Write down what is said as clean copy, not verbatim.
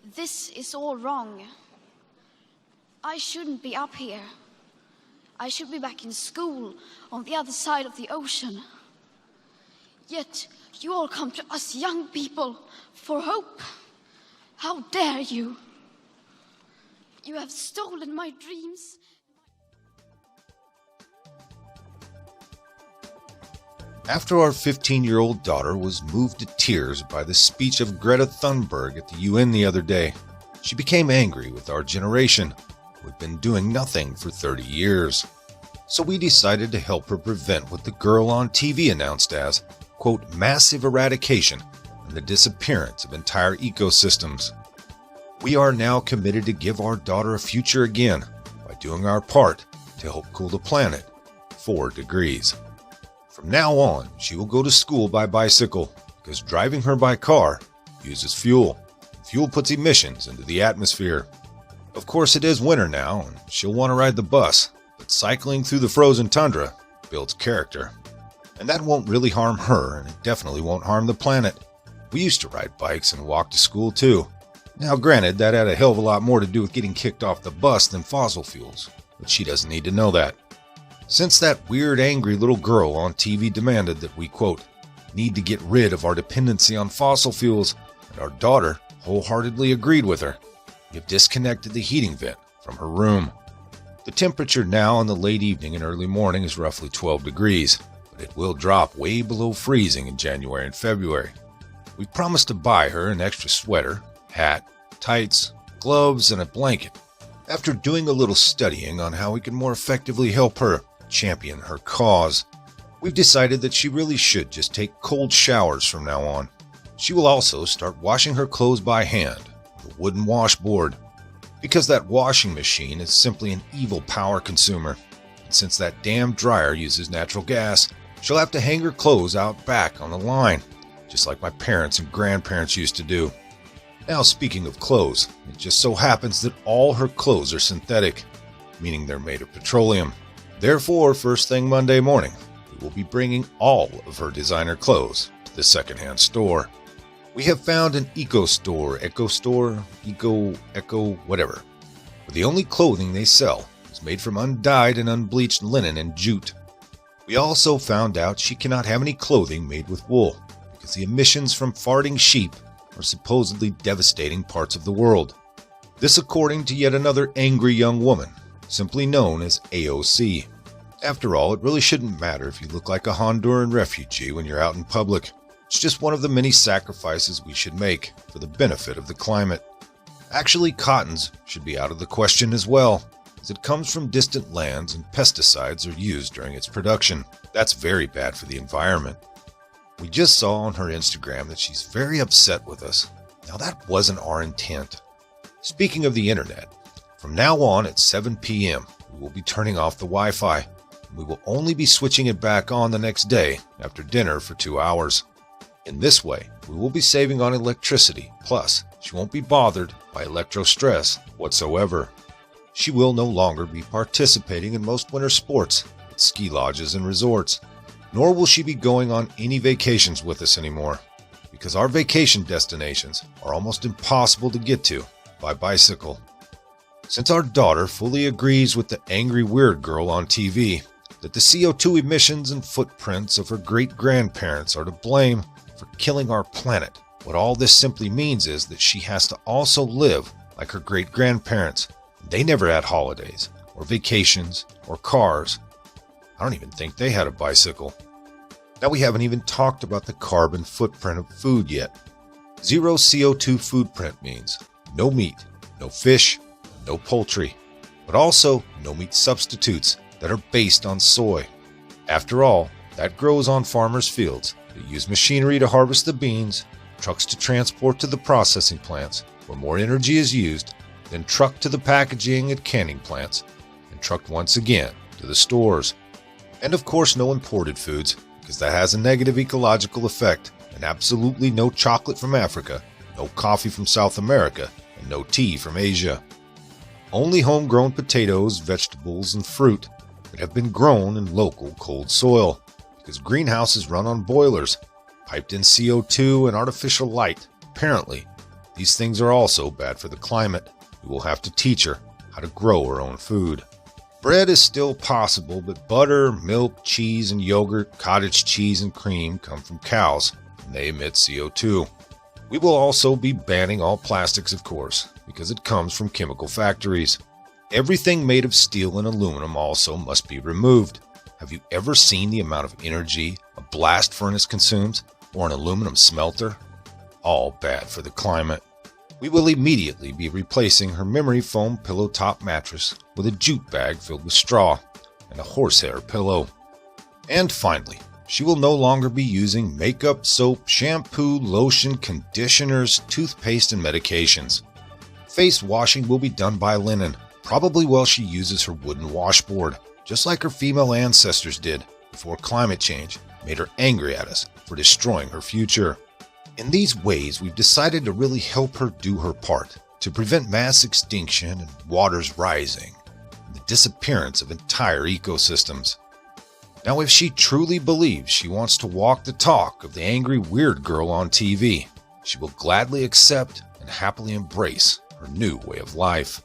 This is all wrong. I shouldn't be up here. I should be back in school on the other side of the ocean. Yet you all come to us young people for hope. How dare you? You have stolen my dreams. After our 15-year-old daughter was moved to tears by the speech of Greta Thunberg at the UN the other day, she became angry with our generation, who had been doing nothing for 30 years. So we decided to help her prevent what the girl on TV announced as, quote, massive eradication and the disappearance of entire ecosystems. We are now committed to give our daughter a future again by doing our part to help cool the planet 4 degrees. From now on, she will go to school by bicycle because driving her by car uses fuel. Fuel puts emissions into the atmosphere. Of course, it is winter now, and she'll want to ride the bus, but cycling through the frozen tundra builds character. And that won't really harm her, and it definitely won't harm the planet. We used to ride bikes and walk to school too. Now granted, that had a hell of a lot more to do with getting kicked off the bus than fossil fuels, but she doesn't need to know that. Since that weird, angry little girl on TV demanded that we, quote, need to get rid of our dependency on fossil fuels, and our daughter wholeheartedly agreed with her, we have disconnected the heating vent from her room. The temperature now in the late evening and early morning is roughly 12 degrees, but it will drop way below freezing in January and February. We promised to buy her an extra sweater, hat, tights, gloves, and a blanket. After doing a little studying on how we can more effectively help her champion her cause, we've decided that she really should just take cold showers from now on. She will also start washing her clothes by hand with a wooden washboard, because that washing machine is simply an evil power consumer. And since that damn dryer uses natural gas, she'll have to hang her clothes out back on the line, just like my parents and grandparents used to do. Now, speaking of clothes, it just so happens that all her clothes are synthetic, meaning they're made of petroleum. Therefore, first thing Monday morning, we will be bringing all of her designer clothes to the secondhand store. We have found an eco whatever, where the only clothing they sell is made from undyed and unbleached linen and jute. We also found out she cannot have any clothing made with wool, because the emissions from farting sheep are supposedly devastating parts of the world. This according to yet another angry young woman, simply known as AOC. After all, it really shouldn't matter if you look like a Honduran refugee when you're out in public. It's just one of the many sacrifices we should make for the benefit of the climate. Actually, cottons should be out of the question as well, as it comes from distant lands and pesticides are used during its production. That's very bad for the environment. We just saw on her Instagram that she's very upset with us. Now that wasn't our intent. Speaking of the internet, from now on at 7 p.m., we will be turning off the Wi-Fi. We will only be switching it back on the next day after dinner for 2 hours. In this way, we will be saving on electricity, plus she won't be bothered by electro-stress whatsoever. She will no longer be participating in most winter sports at ski lodges and resorts, nor will she be going on any vacations with us anymore, because our vacation destinations are almost impossible to get to by bicycle. Since our daughter fully agrees with the angry weird girl on TV that the CO2 emissions and footprints of her great-grandparents are to blame for killing our planet, what all this simply means is that she has to also live like her great-grandparents. They never had holidays, or vacations, or cars. I don't even think they had a bicycle. Now we haven't even talked about the carbon footprint of food yet. Zero CO2 footprint means no meat, no fish, no poultry, but also no meat substitutes that are based on soy. After all, that grows on farmers' fields. They use machinery to harvest the beans, trucks to transport to the processing plants, where more energy is used, then trucked to the packaging and canning plants, and trucked once again to the stores. And of course no imported foods, because that has a negative ecological effect, and absolutely no chocolate from Africa, no coffee from South America, and no tea from Asia. Only homegrown potatoes, vegetables, and fruit that have been grown in local cold soil, because greenhouses run on boilers, piped in CO2 and artificial light, apparently, These things are also bad for the climate. We will have to teach her how to grow her own food. Bread is still possible, but butter, milk, cheese, and yogurt, cottage cheese, and cream come from cows, and they emit CO2. We will also be banning all plastics, of course, because it comes from chemical factories. Everything made of steel and aluminum also must be removed. Have you ever seen the amount of energy a blast furnace consumes, or an aluminum smelter? All bad for the climate. We will immediately be replacing her memory foam pillow top mattress with a jute bag filled with straw and a horsehair pillow. And finally, she will no longer be using makeup, soap, shampoo, lotion, conditioners, toothpaste, and medications. Face washing will be done by linen, probably while she uses her wooden washboard, just like her female ancestors did before climate change made her angry at us for destroying her future. In these ways, we've decided to really help her do her part to prevent mass extinction and waters rising and the disappearance of entire ecosystems. Now, if she truly believes she wants to walk the talk of the angry weird girl on TV, she will gladly accept and happily embrace her new way of life.